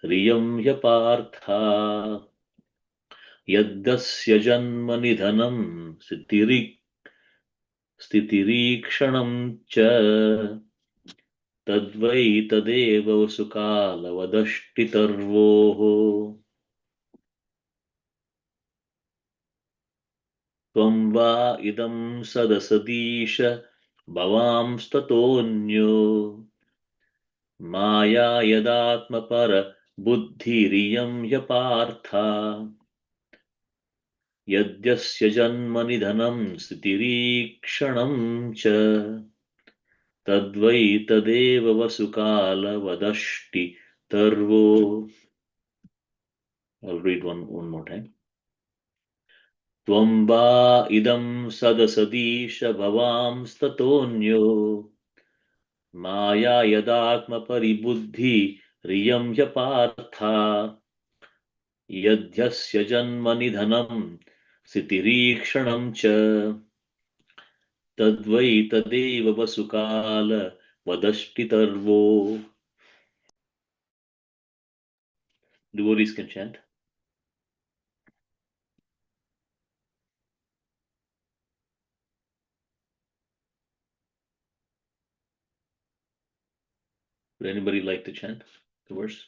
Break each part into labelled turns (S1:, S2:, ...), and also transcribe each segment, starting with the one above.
S1: Riyam yapartha Yaddasya janma nidhanam stitirikshanam cha tadvai tadeva vasukala vadashtitarvoho tvam va idam sadasadisha bhavamstatonyo maya yadatma para buddhiriyam yapartha Yadyasya janma nidhanam stitirikshanam cha tadvai tadeva vasukala vadashti tarvo. I'll read one more time. Tvam va idam sadasadisha bhavam statonyo maya yadatma paribuddhi riyam yapartha yadhyasya janma nidhanam stitirikshanam cha Tadvai tadeva vasukala vadashtitarvo. Devotees can chant. Would anybody like to chant the verse?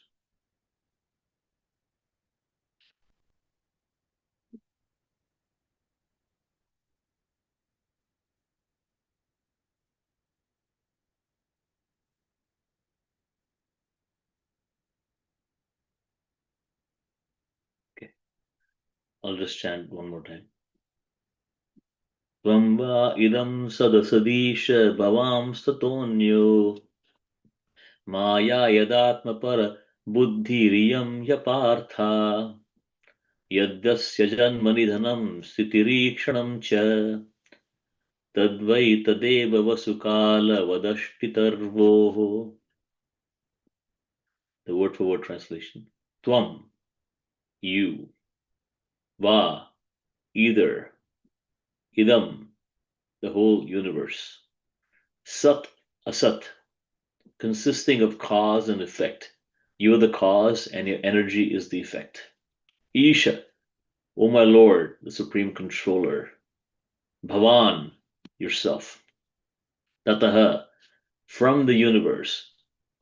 S1: Okay, I'll just chant one more time. Tvam va idam sadasadisha bhavam statonyo maya yadatma para buddhiriyam yapartha yadyasya janmani dhanam stitirikshanam cha tadvai tadeva vasukala vadashtitarvoho. The word for word translation. Tvam, you. Va, either. Idam, the whole universe. Sat, asat, consisting of cause and effect. You are the cause and your energy is the effect. Isha, O my Lord, the Supreme Controller. Bhavan, yourself. Tataha, from the universe.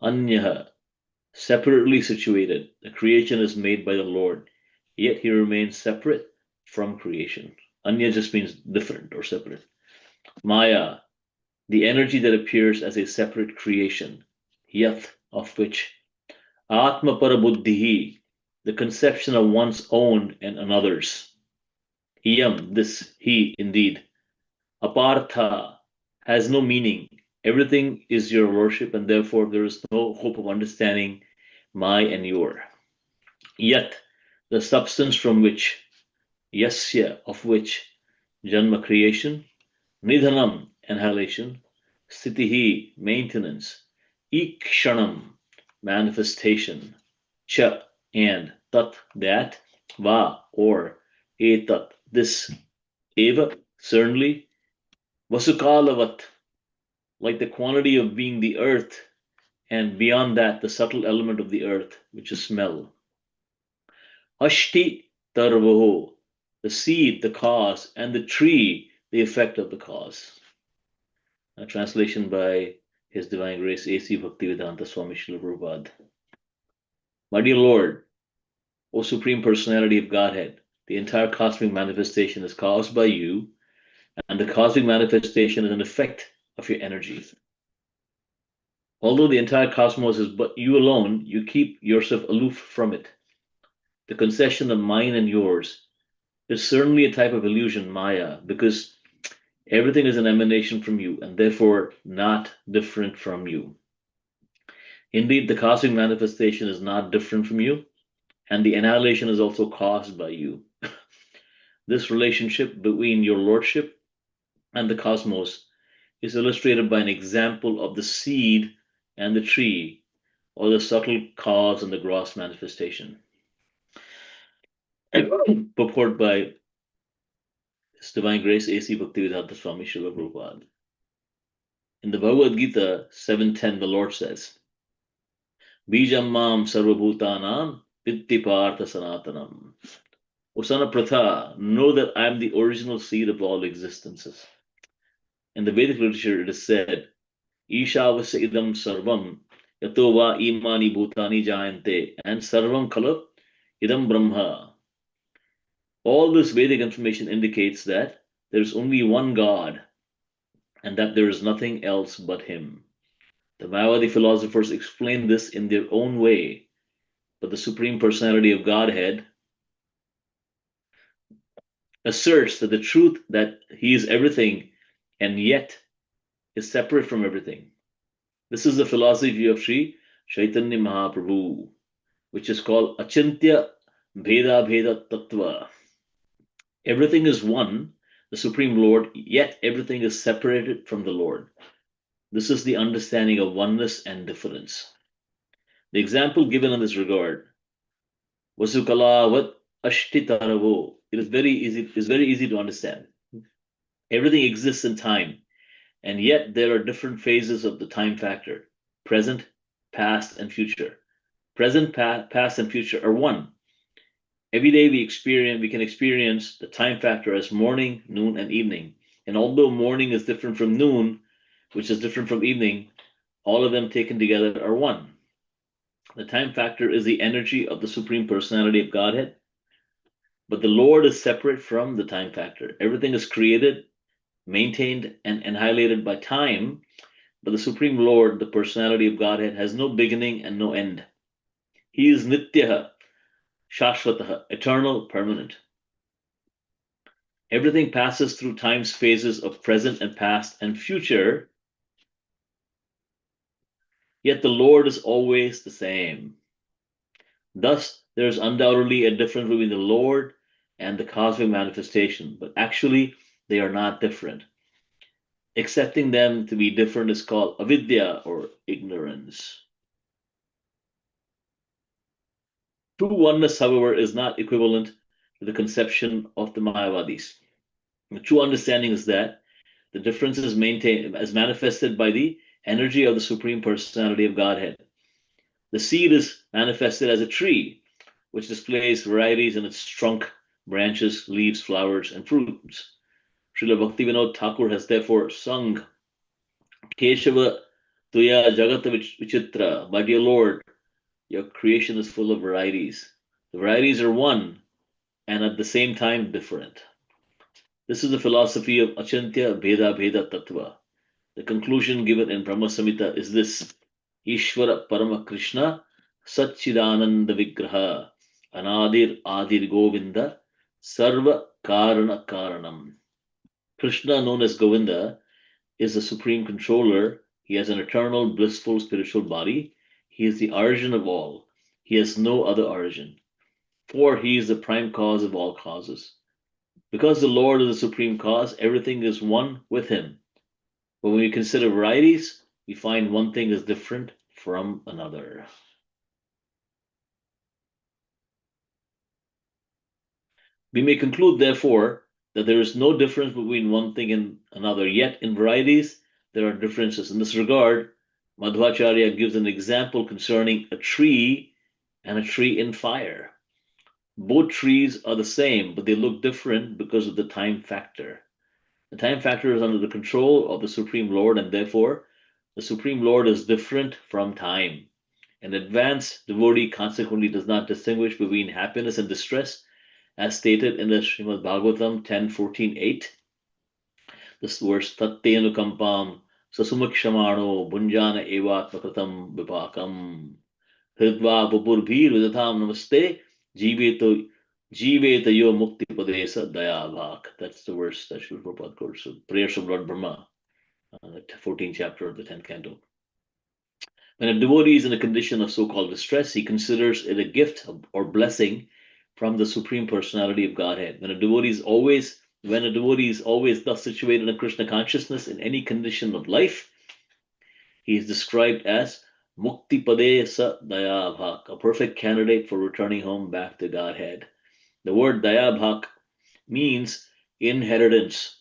S1: Anyaha, separately situated. The creation is made by the Lord, yet he remains separate from creation. Anya just means different or separate. Maya, the energy that appears as a separate creation. Yath, of which. Atma parabuddhihi, the conception of one's own and another's. Iyam, this, he, indeed. Apartha, has no meaning. Everything is your worship, and therefore there is no hope of understanding my and your. Yet, the substance from which, yasya, of which, janma creation, nidhanam, annihilation, sthitihi, maintenance, ikshanam, manifestation, cha, and tat, that, va, or, etat, this, eva, certainly, vasukalavat, like the quantity of being the earth, and beyond that, the subtle element of the earth, which is smell. Ashti tarvaho, the seed, the cause, and the tree, the effect of the cause. A translation by His Divine Grace A.C. Bhaktivedanta Swami Srila Prabhupada. My dear Lord, O Supreme Personality of Godhead, the entire cosmic manifestation is caused by you, and the cosmic manifestation is an effect of your energies. Although the entire cosmos is but you alone, you keep yourself aloof from it. The concession of mine and yours is certainly a type of illusion, Maya, because everything is an emanation from you and therefore not different from you. Indeed, the cosmic manifestation is not different from you, and the annihilation is also caused by you. This relationship between your lordship and the cosmos is illustrated by an example of the seed and the tree, or the subtle cause and the gross manifestation. Purport by His Divine Grace A.C. Bhaktivedanta Swami Srila Prabhupada. In the Bhagavad Gita 7:10, the Lord says, Bijam mam sarvabhutanam vitti partha sanatanam. O son of Pratha, know that I am the original seed of all existences. In the Vedic literature, it is said, Ishavasya idam sarvam yato va imani bhutani jayante and sarvam khala idam brahma. All this Vedic information indicates that there is only one God and that there is nothing else but Him. The Mayavadi philosophers explain this in their own way, but the Supreme Personality of Godhead asserts that the truth that He is everything and yet is separate from everything. This is the philosophy of Sri Chaitanya Mahaprabhu, which is called Achintya Bheda Bheda Tattva. Everything is one, the Supreme Lord, yet everything is separated from the Lord. This is the understanding of oneness and difference. The example given in this regard, Vasukalavat Ashtitaravo, it is very easy to understand. Everything exists in time, and yet there are different phases of the time factor: present, past, and future. Present, past, and future are one. Every day we can experience the time factor as morning, noon, and evening. And although morning is different from noon, which is different from evening, all of them taken together are one. The time factor is the energy of the Supreme Personality of Godhead, but the Lord is separate from the time factor. Everything is created, maintained, and annihilated by time, but the Supreme Lord, the Personality of Godhead, has no beginning and no end. He is Nityaha, Shashvataha, eternal, permanent. Everything passes through time's phases of present and past and future, yet the Lord is always the same. Thus, there is undoubtedly a difference between the Lord and the cosmic manifestation, but actually, they are not different. Accepting them to be different is called avidya or ignorance. True oneness, however, is not equivalent to the conception of the Mayavadis. The true understanding is that the difference is maintained as manifested by the energy of the Supreme Personality of Godhead. The seed is manifested as a tree, which displays varieties in its trunk, branches, leaves, flowers, and fruits. Srila Bhaktivinoda Thakur has therefore sung Keshava Tuya Jagata Vichitra, my dear Lord, your creation is full of varieties. The varieties are one and at the same time different. This is the philosophy of Achintya Bheda Bheda Tattva. The conclusion given in Brahma Samhita is this: Ishvara Parama Krishna Satchidananda Vigraha Anadir Adir Govinda Sarva Karana Karanam. Krishna, known as Govinda, is the supreme controller. He has an eternal, blissful spiritual body. He is the origin of all. He has no other origin, for he is the prime cause of all causes. Because the Lord is the supreme cause, everything is one with him. But when we consider varieties, we find one thing is different from another. We may conclude, therefore, that there is no difference between one thing and another, yet in varieties there are differences. In this regard, Madhvacharya gives an example concerning a tree and a tree in fire. Both trees are the same, but they look different because of the time factor. The time factor is under the control of the Supreme Lord, and therefore the Supreme Lord is different from time. An advanced devotee consequently does not distinguish between happiness and distress, as stated in the Srimad Bhagavatam 10:14-8. This verse, Tattenu Kampam Sasumakshamano Bunjana Evatmakatam Vipakam Hridva Pupurbhir Vidatam Namaste Jiveto Yo Mukti Padesa Dayabhak. That's the verse that Srila Prabhupada quotes. So prayers of Lord Brahma, the 14th chapter of the 10th canto. When a devotee is in a condition of so-called distress, he considers it a gift or blessing from the Supreme Personality of Godhead. When a devotee is always thus situated in Krishna consciousness in any condition of life, he is described as Mukti Pade Sa Dayabhak, a perfect candidate for returning home back to Godhead. The word Dayabhak means inheritance.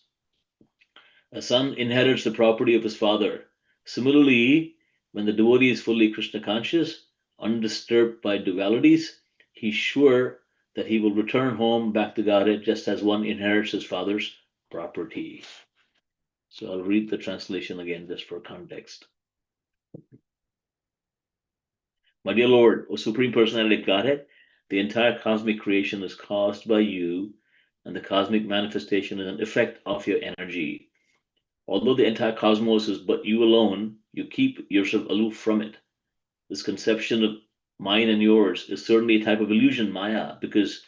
S1: A son inherits the property of his father. Similarly, when the devotee is fully Krishna conscious, undisturbed by dualities, he's sure that he will return home back to Godhead just as one inherits his father's property. So I'll read the translation again just for context. My dear Lord, O Supreme Personality of Godhead, the entire cosmic creation is caused by you, and the cosmic manifestation is an effect of your energy. Although the entire cosmos is but you alone, you keep yourself aloof from it. This conception of mine and yours is certainly a type of illusion, Maya, because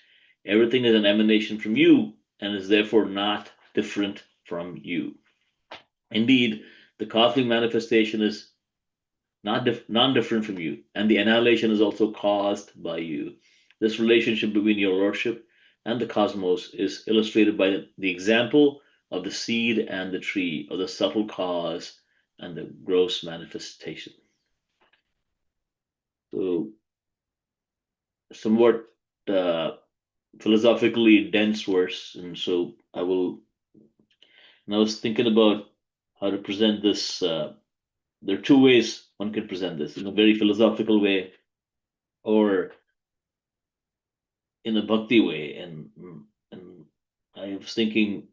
S1: everything is an emanation from you and is therefore not different from you. Indeed, the cosmic manifestation is non-different from you, and the annihilation is also caused by you. This relationship between your lordship and the cosmos is illustrated by the example of the seed and the tree, of the subtle cause and the gross manifestation. So, somewhat philosophically dense verse, and so I will. And I was thinking about how to present this. There are two ways one can present this: in a very philosophical way, or in a bhakti way. And I was thinking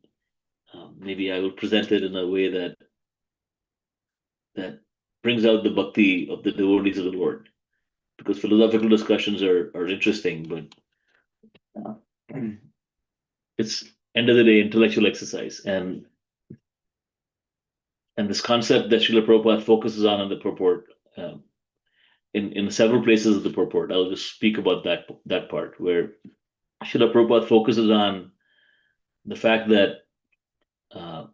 S1: maybe I will present it in a way that brings out the bhakti of the devotees of the Lord, because philosophical discussions are interesting, but it's end of the day intellectual exercise, and this concept that Srila Prabhupada focuses on in the purport, in several places of the purport. I'll just speak about that part where Srila Prabhupada focuses on the fact that uh,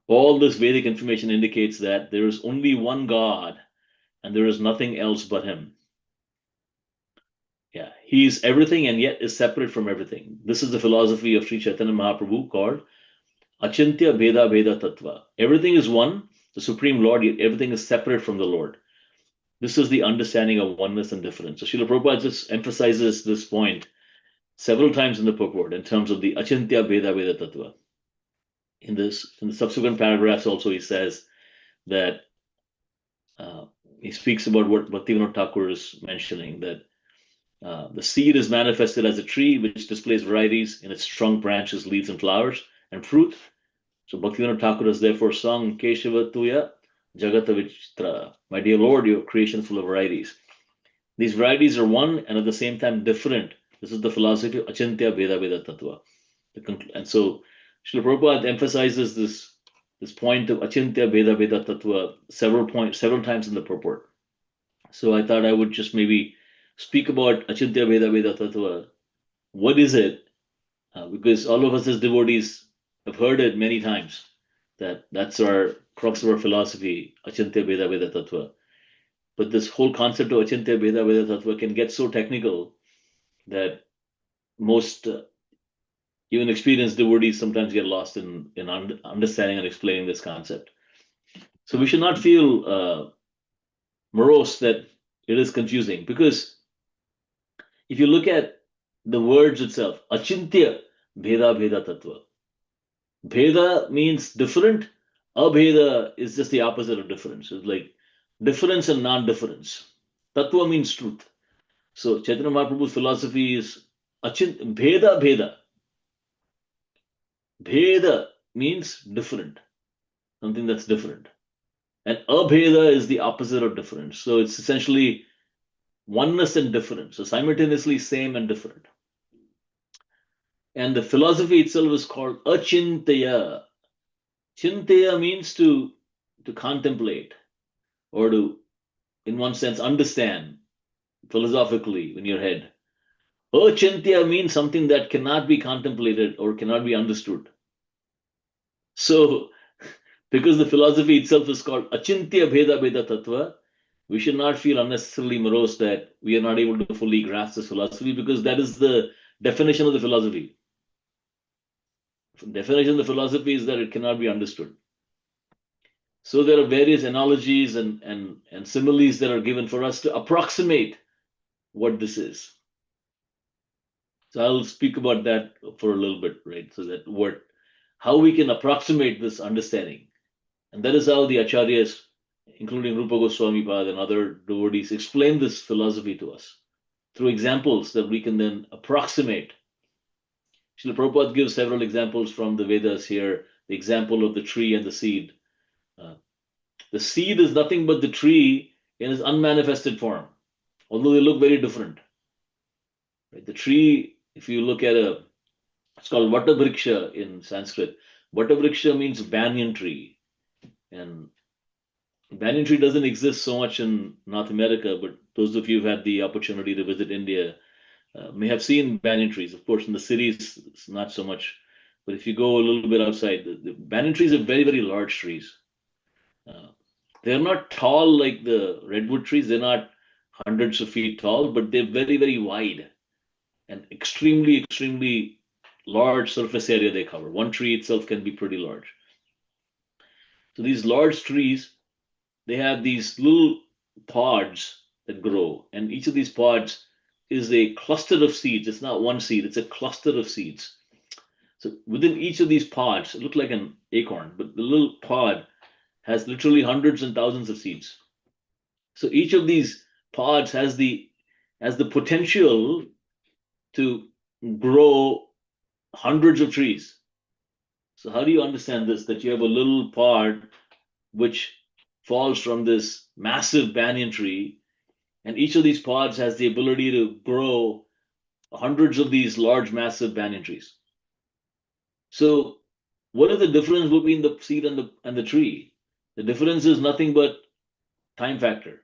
S1: all this Vedic information indicates that there is only one God and there is nothing else but him. Yeah, he is everything and yet is separate from everything. This is the philosophy of Sri Chaitanya Mahaprabhu called Achintya Bheda Bheda Tattva. Everything is one, the Supreme Lord, yet everything is separate from the Lord. This is the understanding of oneness and difference. So Srila Prabhupada just emphasizes this point several times in the purport in terms of the Achintya Bheda Bheda Tattva. In the subsequent paragraphs also he says that he speaks about what Bhaktivinoda Thakur is mentioning, that the seed is manifested as a tree which displays varieties in its trunk, branches, leaves, and flowers and fruit. So Bhaktivinoda Thakur has therefore sung Keshava Tuya Jagata Vichitra. My dear Lord, your creation is full of varieties. These varieties are one and at the same time different. This is the philosophy of Achintya Bheda Bheda Tattva. And so Srila Prabhupada emphasizes this point of Achintya Bheda Bheda Tattva several times in the purport. So I thought I would just maybe speak about Achintya Bheda Bheda Tattva. What is it? Because all of us as devotees have heard it many times, that's our crux of our philosophy, Achintya Bheda Bheda Tattva. But this whole concept of Achintya Bheda Bheda Tattva can get so technical that most even experienced devotees sometimes get lost in understanding and explaining this concept. So we should not feel morose that it is confusing, because if you look at the words itself, Achintya Bheda Bheda Tattva. Bheda means different. Abheda is just the opposite of difference. It's like difference and non-difference. Tattva means truth. So Chaitanya Mahaprabhu's philosophy is Bheda Bheda. Bheda means different, something that's different. And Abheda is the opposite of difference. So it's essentially oneness and difference. So simultaneously same and different. And the philosophy itself is called Achintaya. Chintaya means to contemplate, or to, in one sense, understand philosophically in your head. Achintya means something that cannot be contemplated or cannot be understood. So, because the philosophy itself is called Achintya Bheda Bheda Tattva, we should not feel unnecessarily morose that we are not able to fully grasp this philosophy, because that is the definition of the philosophy. The definition of the philosophy is that it cannot be understood. So there are various analogies and similes that are given for us to approximate what this is. So I'll speak about that for a little bit, right? So that how we can approximate this understanding. And that is how the acharyas including Rupa Goswami Pad and other devotees, explain this philosophy to us through examples that we can then approximate. Srila Prabhupada gives several examples from the Vedas here. The example of the tree and the seed. Uh, the seed is nothing but the tree in its unmanifested form, although they look very different. Right? The tree, if you look at it's called Vata in Sanskrit. Vata means banyan tree. And banyan tree doesn't exist so much in North America, but those of you who've had the opportunity to visit India may have seen banyan trees. Of course, in the cities, it's not so much. But if you go a little bit outside, the banyan trees are very, very large trees. Uh, they're not tall like the redwood trees. They're not hundreds of feet tall, but they're very, very wide and extremely, extremely large surface area they cover. One tree itself can be pretty large. So these large trees, they have these little pods that grow, and each of these pods is a cluster of seeds. It's not one seed, it's a cluster of seeds. So within each of these pods, it looks like an acorn, but the little pod has literally hundreds and thousands of seeds. So each of these pods has the potential to grow hundreds of trees. So how do you understand this? That you have a little pod which falls from this massive banyan tree, and each of these pods has the ability to grow hundreds of these large, massive banyan trees. So, what is the difference between the seed and the tree? The difference is nothing but time factor.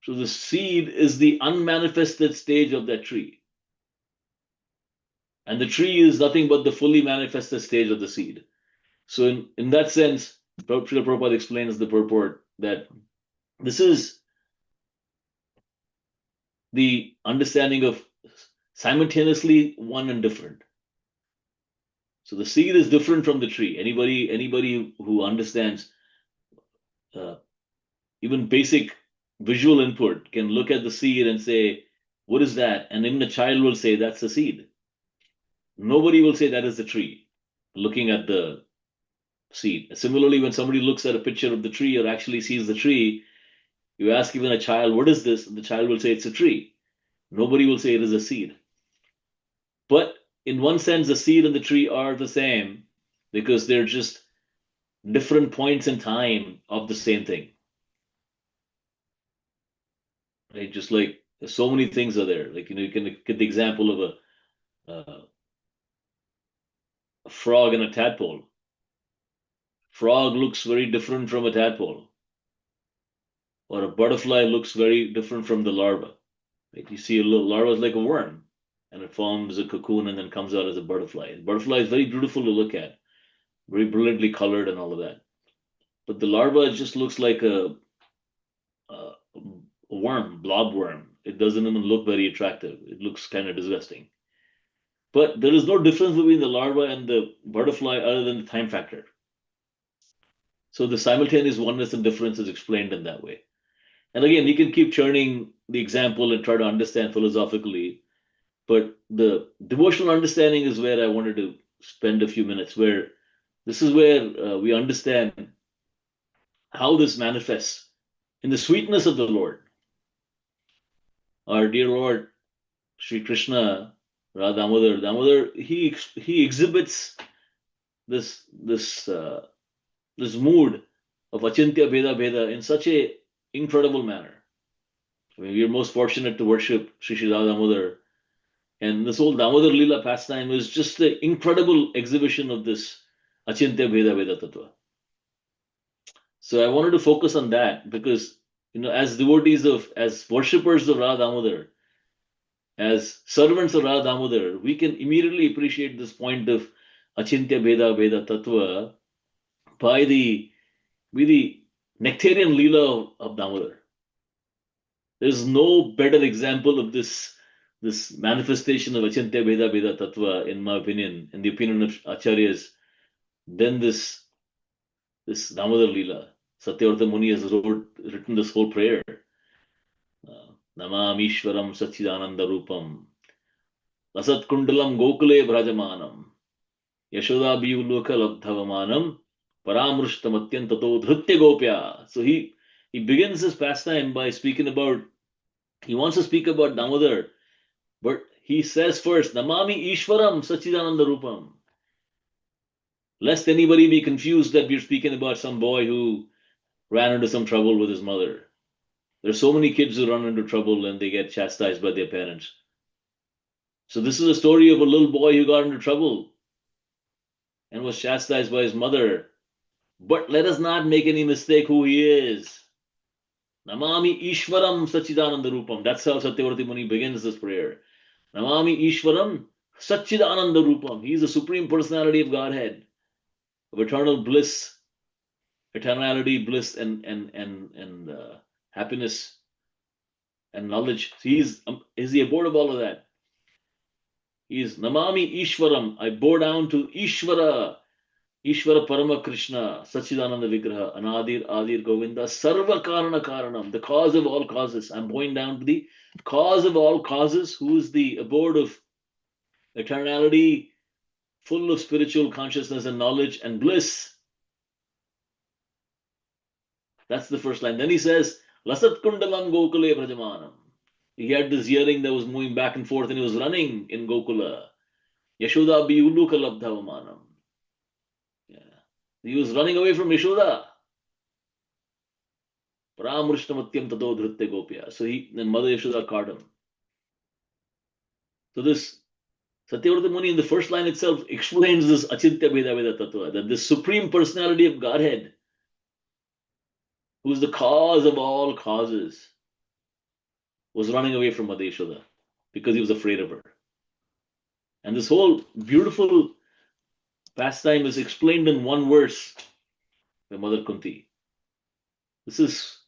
S1: So, the seed is the unmanifested stage of that tree, and the tree is nothing but the fully manifested stage of the seed. So, in that sense, Srila Prabhupada explains the purport that this is the understanding of simultaneously one and different. So the seed is different from the tree. Anybody who understands uh, even basic visual input can look at the seed and say, "What is that?" And even a child will say, "That's the seed." Nobody will say that is the tree, looking at the seed. Similarly, when somebody looks at a picture of the tree or actually sees the tree, you ask even a child, "What is this?" And the child will say, "It's a tree." Nobody will say it is a seed. But in one sense, the seed and the tree are the same because they're just different points in time of the same thing. Right? Just like so many things are there. Like, you can get the example of a frog and a tadpole. Frog looks very different from a tadpole, or a butterfly looks very different from the larva. Right? You see a little larva is like a worm, and it forms a cocoon and then comes out as a butterfly. The butterfly is very beautiful to look at, very brilliantly colored and all of that. But the larva just looks like a worm, blob worm. It doesn't even look very attractive. It looks kind of disgusting. But there is no difference between the larva and the butterfly other than the time factor. So the simultaneous oneness and difference is explained in that way. And again, you can keep churning the example and try to understand philosophically, but the devotional understanding is where I wanted to spend a few minutes, where this is where we understand how this manifests in the sweetness of the Lord. Our dear Lord, Sri Krishna, Radha Damodar, he exhibits this this mood of Achintya Bheda Bheda in such a incredible manner. I mean, we are most fortunate to worship Sri Sri Radha Damodar, and this whole Damodar Lila pastime is just an incredible exhibition of this Achintya Bheda Bheda Tattva. So I wanted to focus on that because, as devotees as worshippers of Radha Damodar, as servants of Radha Damodar, we can immediately appreciate this point of Achintya Bheda Bheda Tattva by the nectarian Leela of Damodar. There's no better example of this manifestation of Achintya Bheda Bheda Tattva, in my opinion, in the opinion of Acharyas, than this Damodar Leela. Satyavarta Muni has written this whole prayer. Namamishwaram Satchidananda Rupam Lasat Kundalam Gokule Brajamanam Yashoda Biyuluka Labdhavamanam Paramrushtam atyantato dhritya gopya. So he begins his pastime by speaking about, he wants to speak about Damodar, but he says first, Namami Ishwaram Sachidananda Rupam. Lest anybody be confused that we're speaking about some boy who ran into some trouble with his mother. There's so many kids who run into trouble and they get chastised by their parents. So this is a story of a little boy who got into trouble and was chastised by his mother. But let us not make any mistake who he is. Namami Ishwaram Sachidananda Rupam. That's how Satyavrati Muni begins this prayer. Namami Ishwaram Sachidananda Rupam. He is the Supreme Personality of Godhead, of eternal bliss, eternality, bliss, and happiness and knowledge. He is the abode of all of that. He is Namami Ishwaram. I bow down to Ishvara. Ishvara Parama Krishna, Sachidananda Vigraha, Anadir Adir Govinda, Sarva Karana Karanam, the cause of all causes. I'm going down to the cause of all causes, who is the abode of eternality, full of spiritual consciousness and knowledge and bliss. That's the first line. Then he says, Lasat Kundalam Gokule Brajamanam. He had this earring that was moving back and forth and he was running in Gokula. Yashoda Biuluka Labdhavamanam. Yeah. He was running away from Yashoda. Paramrushtam tato dhritya gopya. So then Mother Yashoda caught him. So this Satyavrata Muni in the first line itself explains this Achintya Bheda Veda Tattva, that this Supreme Personality of Godhead, who is the cause of all causes, was running away from Mother Yashoda because he was afraid of her. And this whole beautiful pastime is explained in one verse by Mother Kunti. This is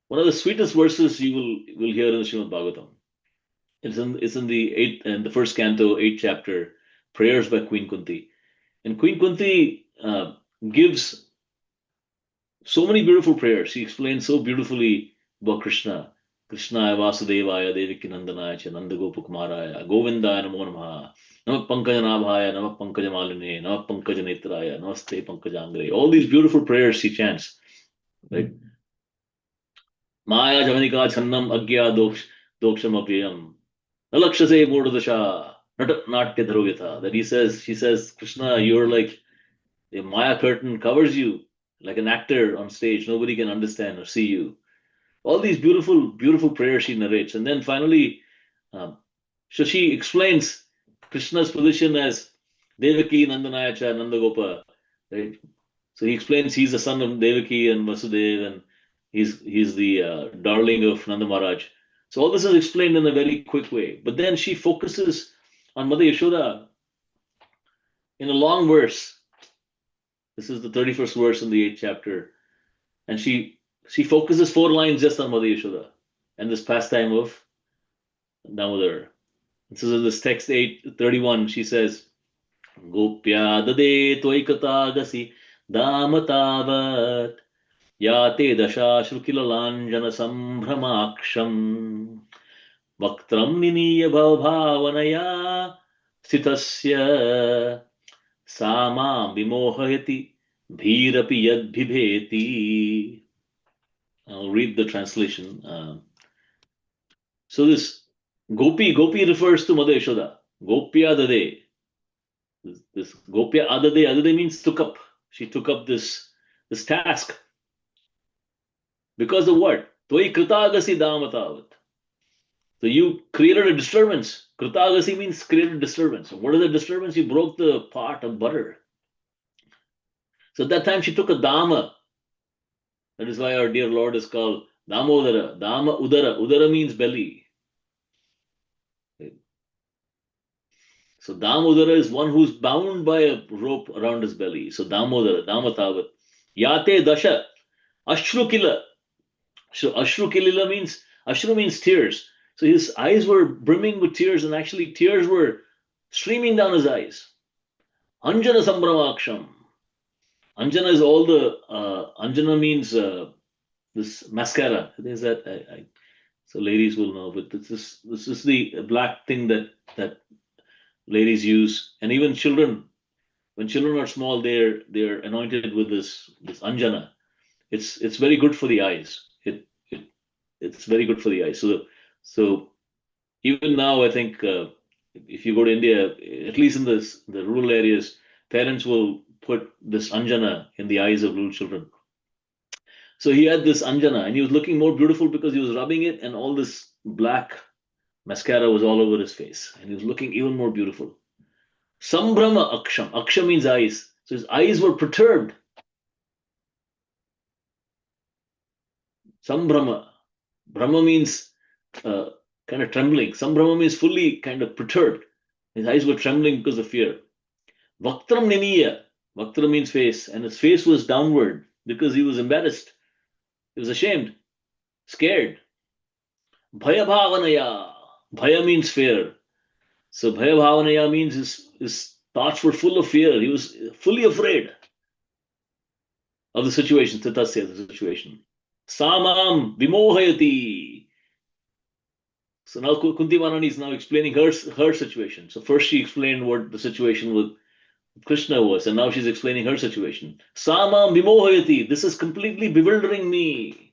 S1: one of the sweetest verses you will hear in the Srimad Bhagavatam. It's in the first canto, 8th chapter, prayers by Queen Kunti. And Queen Kunti gives so many beautiful prayers. She explains so beautifully about Krishna. Krishnaya Vasudevaya Devaki Nandanaya Cha Nandagopakumaraya Govindaya Namo Namaha Namah Pankajanabhaya Namah Pankajamaline Namah Pankajanetraya Namaste Pankajangre. All these beautiful prayers she chants. Right? Maya Javanika Channam Agya Doksham Apyam Nalakshase Murdadasha Natya Dharogita. That she says, Krishna, you're like the Maya curtain covers you like an actor on stage. Nobody can understand or see you. All these beautiful, beautiful prayers she narrates. And then finally, so she explains Krishna's position as Devaki Nandanaya Cha Nandagopa. Right? So he explains he's the son of Devaki and Vasudeva, and he's the darling of Nanda Maharaj. So all this is explained in a very quick way. But then she focuses on Mother Yashoda in a long verse. This is the 31st verse in the 8th chapter. And she focuses 4 lines just on Mother Yashoda and this pastime of Damodar. This is in this text 8:31. She says, Gopya dade tvaikata gasi damatavat yate dasha shrukilalanjana sambhramaksham vaktram niniya bhavanaya sitasya sama vimohayati bhirapi yad bhibheti. I'll read the translation. So this Gopi refers to Mother Yashoda. Gopya Dade. This Gopya Adade means took up. She took up this task. Because of what? Toi Kritagasi Damatavat. So you created a disturbance. Kritagasi means created disturbance. What is the disturbance? You broke the pot of butter. So at that time she took a Dama. That is why our dear Lord is called Damodara. Dama Udara. Udara means belly. So Damodara is one who's bound by a rope around his belly. So Damodara, Damatavat. Yate Dasha. Ashrukila. So Ashrukilila means, Ashru means tears. So his eyes were brimming with tears, and actually tears were streaming down his eyes. Anjana Sambhramaksham. Anjana is all the, Anjana means this mascara. Is that, so ladies will know, but this is the black thing that ladies use, and even children when children are small, they're anointed with this anjana. It's very good for the eyes. It's very good for the eyes. So even now, I think if you go to India, at least in the rural areas, parents will put this anjana in the eyes of little children. So he had this anjana, and he was looking more beautiful because he was rubbing it, and all this black mascara was all over his face, and he was looking even more beautiful. Sambrama aksham. Aksham means eyes. So his eyes were perturbed. Sambrama. Brahma means uh, kind of trembling. Sambrama means fully kind of perturbed. His eyes were trembling because of fear. Vaktram niniya. Vaktra means face, and his face was downward because he was embarrassed. He was ashamed, scared. Bhaya bhavanaya. Bhaya means fear. So bhaya bhavanaya means his thoughts were full of fear. He was fully afraid of the situation, tatasya, the situation. Samam vimohayati. So now Kunti Manani is now explaining her situation. So first she explained what the situation with Krishna was, and now she's explaining her situation. Samam vimohayati. This is completely bewildering me.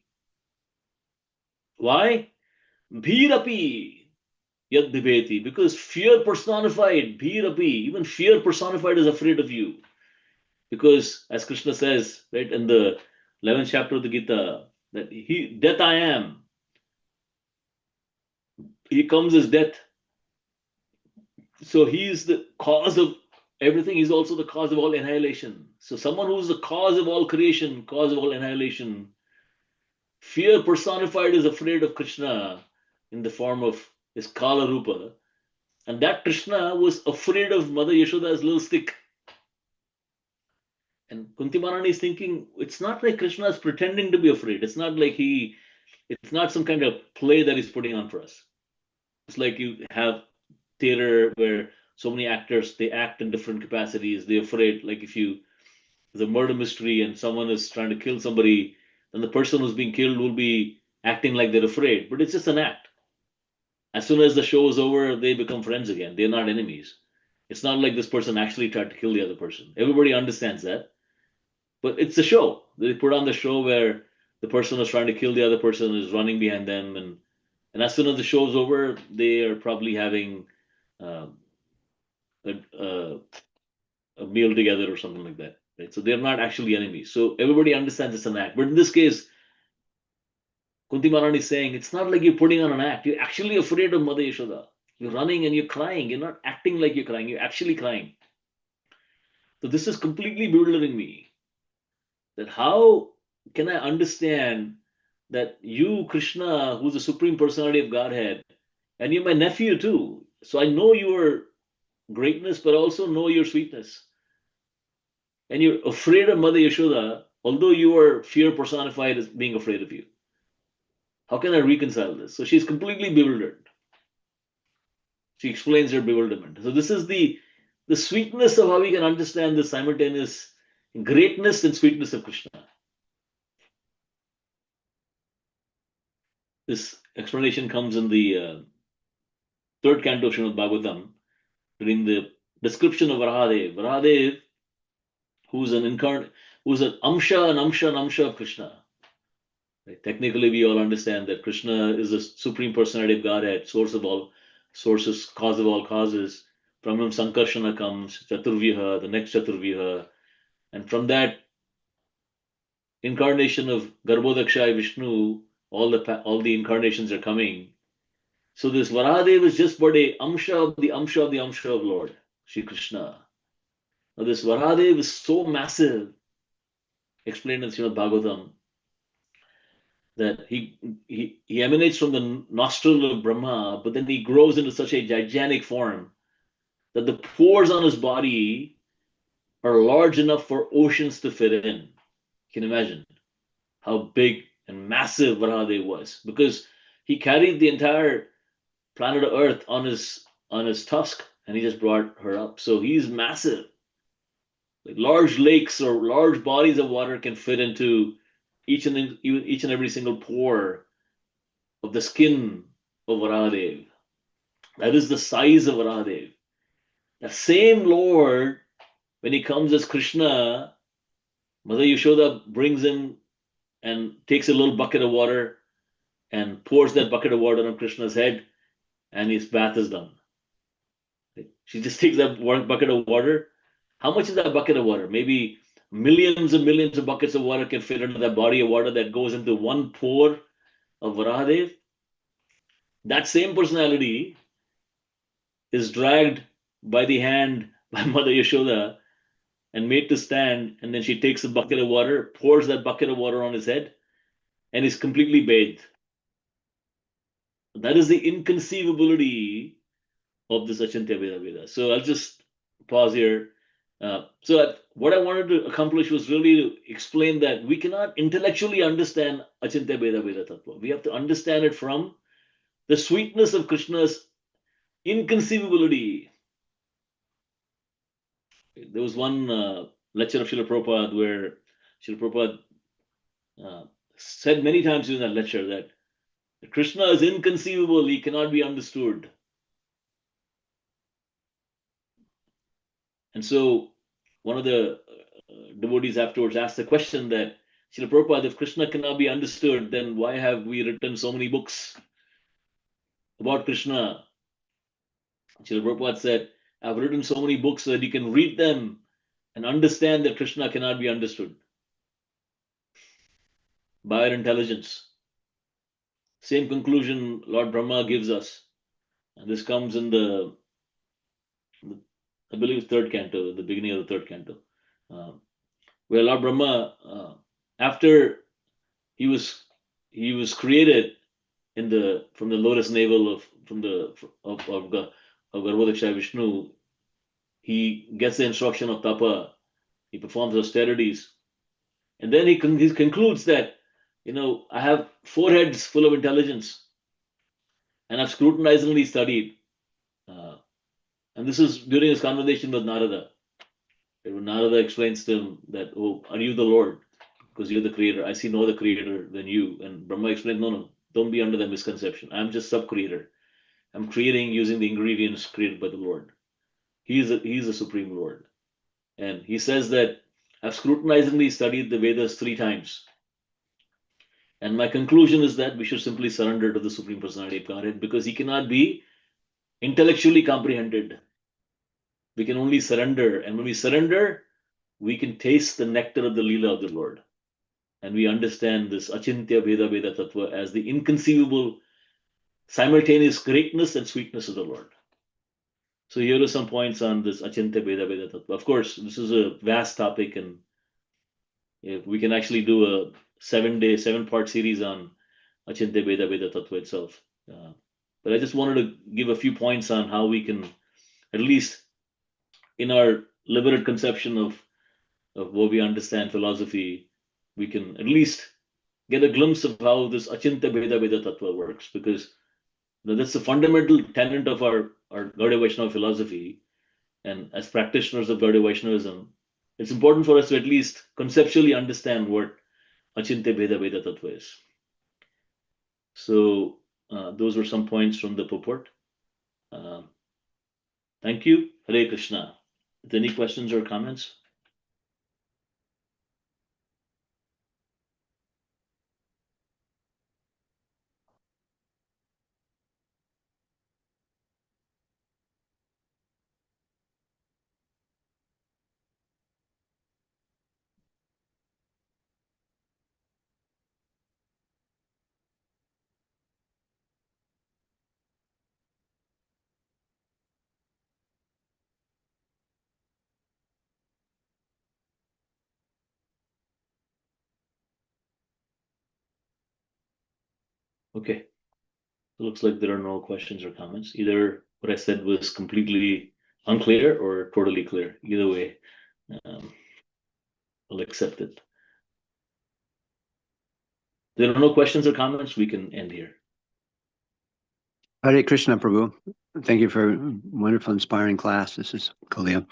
S1: Why? Bhirapi yad bhiveti. Because fear personified, bhirapi, even fear personified is afraid of you. Because as Krishna says, right, in the 11th chapter of the Gita, that death I am. He comes as death. So he is the cause of everything. He's also the cause of all annihilation. So someone who's the cause of all creation, cause of all annihilation, fear personified is afraid of Krishna in the form of his Kala Rupa. And that Krishna was afraid of Mother Yashoda's little stick. And Kunti Manani is thinking, it's not like Krishna is pretending to be afraid. It's not like it's not some kind of play that he's putting on for us. It's like you have theater where so many actors, they act in different capacities. They're afraid. Like if there's a murder mystery and someone is trying to kill somebody, then the person who's being killed will be acting like they're afraid. But it's just an act. As soon as the show is over, they become friends again. They're not enemies. It's not like this person actually tried to kill the other person. Everybody understands that. But it's a show. They put on the show where the person who's trying to kill the other person is running behind them, and as soon as the show's over, they are probably having um, a, a meal together or something like that. Right? So they're not actually enemies. So everybody understands it's an act. But in this case, Kunti Maharani is saying it's not like you're putting on an act. You're actually afraid of Mother Yashoda. You're running and you're crying. You're not acting like you're crying. You're actually crying. So this is completely bewildering me. That how can I understand that you, Krishna, who's the Supreme Personality of Godhead, and you're my nephew too. So I know your greatness, but also know your sweetness. And you're afraid of Mother Yashoda, although you are fear personified as being afraid of you. How can I reconcile this? So she's completely bewildered. She explains her bewilderment. So this is the sweetness of how we can understand the simultaneous greatness and sweetness of Krishna. This explanation comes in the third canto of Srimad Bhagavatam during the description of Varahadev. Varahadev, who's an incarnate, who's an amsha of Krishna. Right? Technically, we all understand that Krishna is the supreme personality of Godhead, source of all sources, cause of all causes. From him, Sankarshana comes, Chaturvyaha, the next Chaturvyaha, and from that incarnation of Garbhodakshay Vishnu, all the incarnations are coming. So this Varahadev is just but a amsha of the amsha of the amsha of Lord Shri Krishna. Now this Varahadev is so massive, explained in Srimad Bhagavatam, that he emanates from the nostril of Brahma, but then he grows into such a gigantic form that the pores on his body are large enough for oceans to fit in. You can imagine how big and massive Varahadev was, because he carried the entire planet Earth on his tusk, and he just brought her up. So he's massive. Like large lakes or large bodies of water can fit into each and every single pore of the skin of Varahadev. That is the size of Varahadev. The same Lord when he comes as Krishna, Mother Yashoda brings him and takes a little bucket of water and pours that bucket of water on Krishna's head, and his bath is done. She just takes that bucket of water. How much is that bucket of water? Maybe millions and millions of buckets of water can fit into that body of water that goes into one pour of Varahadev. That same personality is dragged by the hand by Mother Yashoda and made to stand, and then she takes a bucket of water, pours that bucket of water on his head, and is completely bathed. That is the inconceivability of this Achintya Veda Veda. So I'll just pause here. What I wanted to accomplish was really to explain that we cannot intellectually understand Achintya Veda Veda Tattva. We have to understand it from the sweetness of Krishna's inconceivability. There was one lecture of Srila Prabhupada where Srila Prabhupada said many times in that lecture that Krishna is inconceivable, he cannot be understood. And so one of the devotees afterwards asked the question that, Srila Prabhupada, if Krishna cannot be understood, then why have we written so many books about Krishna? Srila Prabhupada said, I've written so many books so that you can read them and understand that Krishna cannot be understood by our intelligence. Same conclusion Lord Brahma gives us. And this comes in I believe, third canto, the beginning of the third canto, where Lord Brahma, after he was created from the lotus navel of Garbhodaksha Vishnu, he gets the instruction of tapa, he performs austerities, and then he concludes that, I have 4 heads full of intelligence, and I've scrutinizingly studied. And this is during his conversation with Narada. When Narada explains to him that, oh, are you the Lord? Because you're the creator. I see no other creator than you. And Brahma explained, no, don't be under that misconception. I'm just sub-creator. I'm creating using the ingredients created by the Lord. He is the supreme Lord. And he says that I've scrutinizingly studied the Vedas 3 times. And my conclusion is that we should simply surrender to the Supreme Personality of Godhead because he cannot be intellectually comprehended. We can only surrender. And when we surrender, we can taste the nectar of the Leela of the Lord. And we understand this Achintya Veda Veda Tattva as the inconceivable simultaneous greatness and sweetness of the Lord. So here are some points on this Achintya Veda Veda Tattva. Of course, this is a vast topic, and if we can actually do a 7-part series on Achintya Veda Veda Tattva itself. But I just wanted to give a few points on how we can, at least in our limited conception of what we understand philosophy, we can at least get a glimpse of how this Achintya Veda Veda Tattva works, because that's the fundamental tenet of our Gaudiya Vaishnava philosophy. And as practitioners of Gaudiya Vaishnavism, it's important for us to at least conceptually understand what Achintya Veda Veda Tattva is. So those were some points from the purport. Thank you. Hare Krishna. Any questions or comments? Okay. It looks like there are no questions or comments. Either what I said was completely unclear or totally clear. Either way, I'll accept it. There are no questions or comments. We can end here.
S2: Hare Krishna, Prabhu. Thank you for a wonderful, inspiring class. This is Kalia.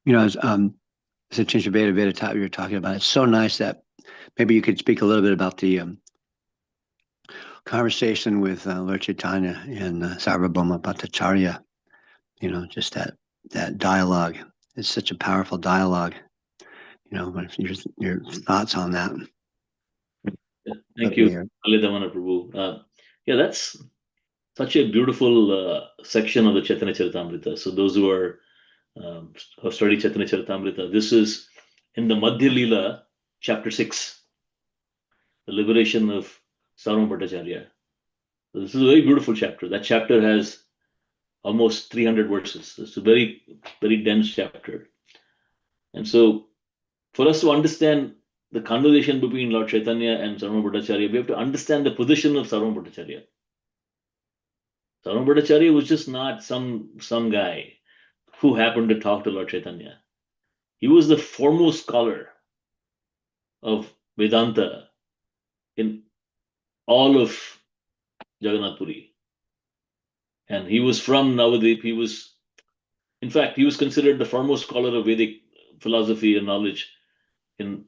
S2: As Achintya Veda Veda Tattva you're talking about, it's so nice that maybe you could speak a little bit about the conversation with Lord Chaitanya and Sarvabhauma Bhattacharya. Just that dialogue. It's such a powerful dialogue. Your thoughts on that.
S1: Thank you, Alidamana Prabhu. Yeah, that's such a beautiful section of the Chaitanya Charitamrita. So those who have studied Chaitanya Charitamrita, this is in the Madhya Leela, chapter 6, the liberation of Sarvabhauma Bhattacharya. So this is a very beautiful chapter. That chapter has almost 300 verses. It's a very, very dense chapter. And so for us to understand the conversation between Lord Chaitanya and Sarvabhauma Bhattacharya, we have to understand the position of Sarvabhauma Bhattacharya. Sarvabhauma Bhattacharya was just not some guy who happened to talk to Lord Chaitanya. He was the foremost scholar of Vedanta in all of Jagannath Puri. And he was from Navadvip. In fact, he was considered the foremost scholar of Vedic philosophy and knowledge in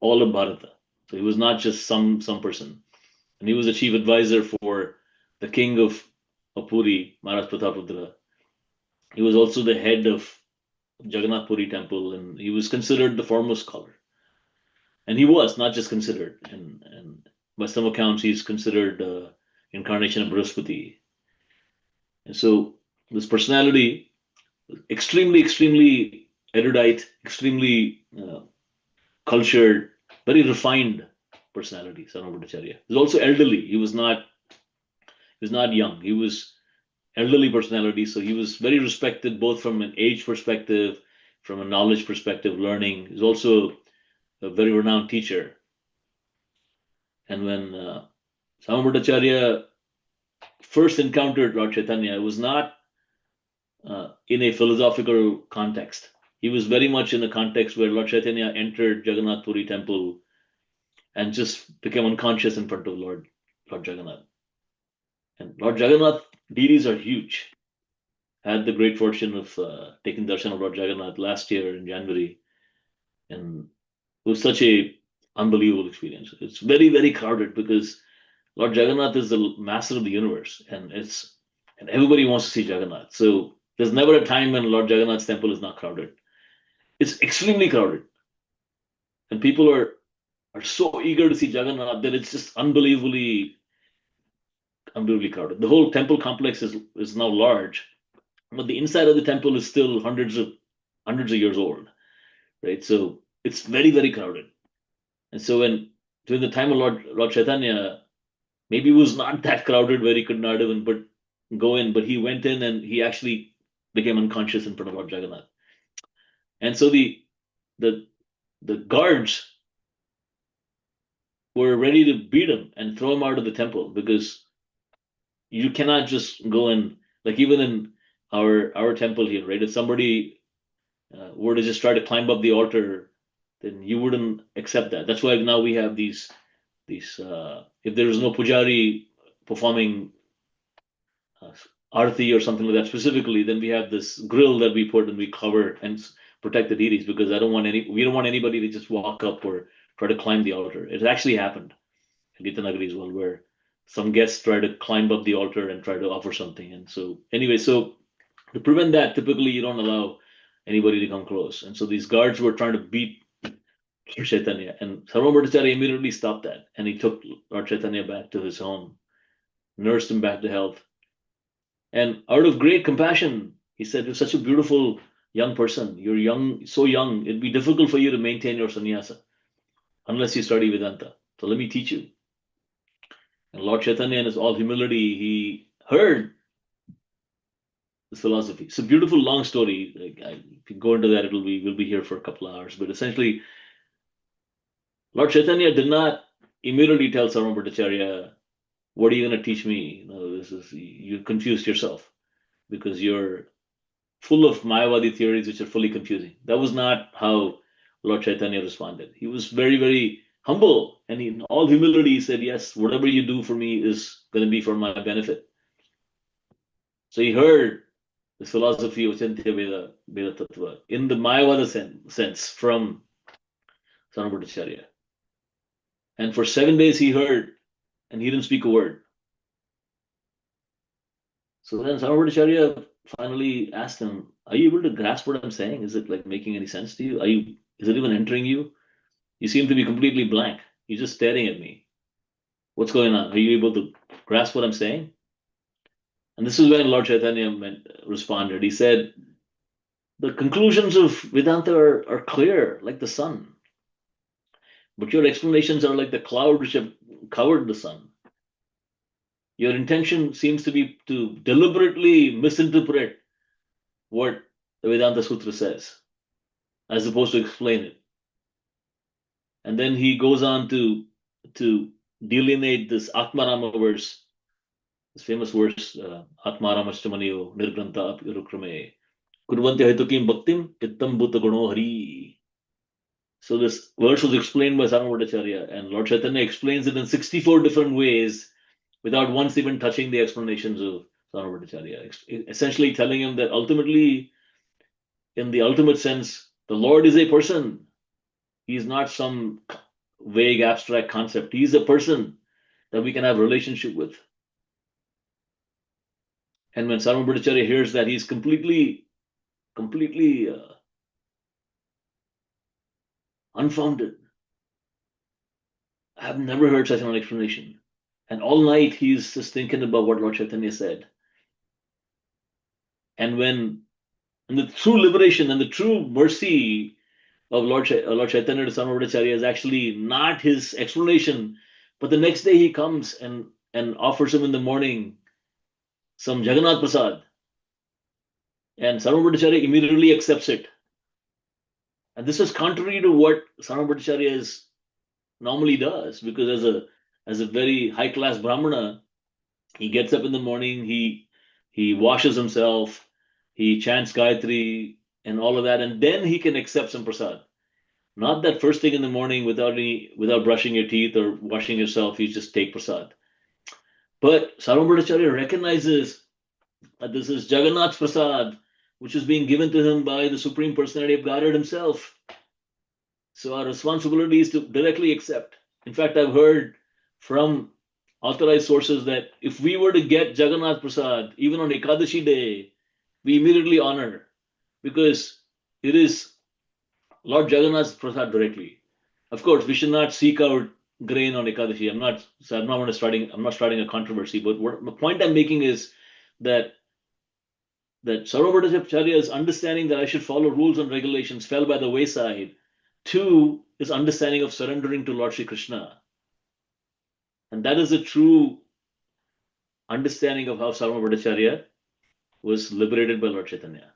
S1: all of Bharata. So he was not just some person. And he was the chief advisor for the king of Puri, Maharaj Prataparudra. He was also the head of Jagannath Puri temple, and he was considered the foremost scholar. And he was not just considered, and by some accounts, he's considered incarnation of Brihaspati. And so this personality, extremely erudite, extremely cultured, very refined personality, Sarvabhauma Bhattacharya. He was also elderly. He was not young. He was elderly personality, so he was very respected both from an age perspective, from a knowledge perspective, learning. He's also a very renowned teacher. And when Sarvabhauma Bhattacharya first encountered Lord Chaitanya, it was not in a philosophical context. He was very much in a context where Lord Chaitanya entered Jagannath Puri temple and just became unconscious in front of Lord Jagannath. And Lord Jagannath deities are huge. I had the great fortune of taking darshan of Lord Jagannath last year in January, and it was such a unbelievable experience. It's very, very crowded because Lord Jagannath is the master of the universe, and everybody wants to see Jagannath. So there's never a time when Lord Jagannath's temple is not crowded. It's extremely crowded, and people are so eager to see Jagannath that it's just unbelievably crowded. The whole temple complex is now large, but the inside of the temple is still hundreds of years old, right? So it's very, very crowded. And so during the time of Lord Chaitanya, maybe it was not that crowded where he could not even go in, but he went in and he actually became unconscious in front of Lord Jagannath. And so the guards were ready to beat him and throw him out of the temple because you cannot just go in, like even in our temple here, right? If somebody were to just try to climb up the altar, then you wouldn't accept that. That's why now we have these if there is no pujari performing arti or something like that specifically, then we have this grill that we put and we cover and protect the deities, because we don't want anybody to just walk up or try to climb the altar. It actually happened in Gita Nagari as well, where some guests try to climb up the altar and try to offer something. And so anyway, so to prevent that, typically you don't allow anybody to come close. And so these guards were trying to beat Lord Chaitanya, and Sarvabhauma Bhattacharya immediately stopped that, and he took Lord Chaitanya back to his home, nursed him back to health. And out of great compassion, he said, "You're such a beautiful young person. You're young, so young. It'd be difficult for you to maintain your sannyasa unless you study Vedanta. So let me teach you." And Lord Chaitanya, in his all humility, he heard this philosophy. It's a beautiful, long story. If you go into that, we'll be here for a couple of hours. But essentially, Lord Chaitanya did not immediately tell Sarvabhauma Bhattacharya, "What are you going to teach me? You confused yourself because you're full of Mayavadi theories which are fully confusing." That was not how Lord Chaitanya responded. He was very, very humble, and in all humility, he said, "Yes, whatever you do for me is going to be for my benefit." So he heard this philosophy of Chantya Veda Tattva in the Mayavada sense from Sarvabhauma Bhattacharya. And for 7 days he heard, and he didn't speak a word. So then Sarvabhauma Bhattacharya finally asked him, "Are you able to grasp what I'm saying? Is it like making any sense to you? Is it even entering you? You seem to be completely blank. You're just staring at me. What's going on? Are you able to grasp what I'm saying?" And this is when Lord Chaitanya responded. He said, "The conclusions of Vedanta are clear, like the sun, but your explanations are like the cloud which have covered the sun. Your intention seems to be to deliberately misinterpret what the Vedanta Sutra says, as opposed to explain it." And then he goes on to delineate this Atmarama verse, this famous verse, Atmaramaschamaniyo nirgranta apirukrame kurvanti haitukim bhaktim ittam bhuta guno hari. So this verse was explained by Sarvabhaumacharya, and Lord Chaitanya explains it in 64 different ways without once even touching the explanations of Sarvabhaumacharya, essentially telling him that ultimately, in the ultimate sense, the Lord is a person. He is not some vague abstract concept. He is a person that we can have a relationship with. And when Sarvabhaumacharya hears that, he's completely unfounded. I have never heard such an explanation. And all night he's just thinking about what Lord Chaitanya said. And the true liberation and the true mercy of Lord Chaitanya to Sarvabhaumacharya is actually not his explanation, but the next day he comes and offers him in the morning some Jagannath Prasad. And Sarvabhaumacharya immediately accepts it. And this is contrary to what Sarvabhaumacharya normally does, because as a very high class Brahmana, he gets up in the morning, he washes himself, he chants Gayatri and all of that, and then he can accept some prasad. Not that first thing in the morning without brushing your teeth or washing yourself, you just take prasad. But Sarvabhaumacharya recognizes that this is Jagannath's prasad, which is being given to him by the Supreme Personality of Godhead himself. So our responsibility is to directly accept. In fact, I've heard from authorized sources that if we were to get Jagannath Prasad, even on Ekadashi day, we immediately honor, because it is Lord Jagannath's Prasad directly. Of course, we should not seek out grain on Ekadashi. I'm not starting a controversy, but the point I'm making is that Sarvabhaumacharya's understanding that I should follow rules and regulations fell by the wayside. Two, his understanding of surrendering to Lord Shri Krishna. And that is a true understanding of how Sarvabhaumacharya was liberated by Lord Chaitanya.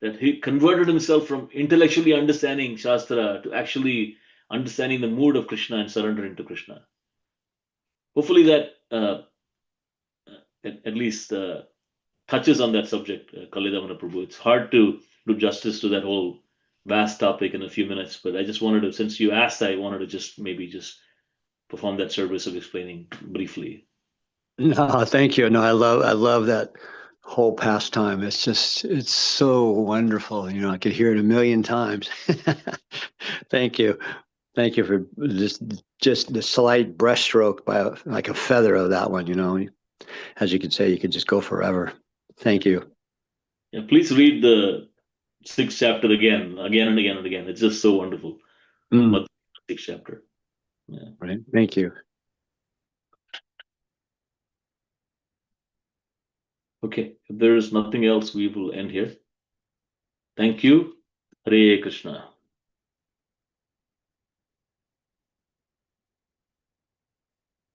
S1: That he converted himself from intellectually understanding Shastra to actually understanding the mood of Krishna and surrendering to Krishna. Hopefully that at least touches on that subject, Kalidamana Prabhu. It's hard to do justice to that whole vast topic in a few minutes, but I just wanted to, since you asked, I wanted to just perform that service of explaining briefly.
S2: No, thank you. No, I love that whole pastime. It's so wonderful. I could hear it a million times. Thank you. Thank you for just the slight brushstroke by like a feather of that one. As you could say, you could just go forever. Thank you.
S1: Yeah, please read the sixth chapter again and again and again. It's just so wonderful.
S2: Mm,
S1: Sixth chapter. Yeah.
S2: right. Thank you.
S1: Okay. If there is nothing else, we will end here. Thank you. Hare Krishna.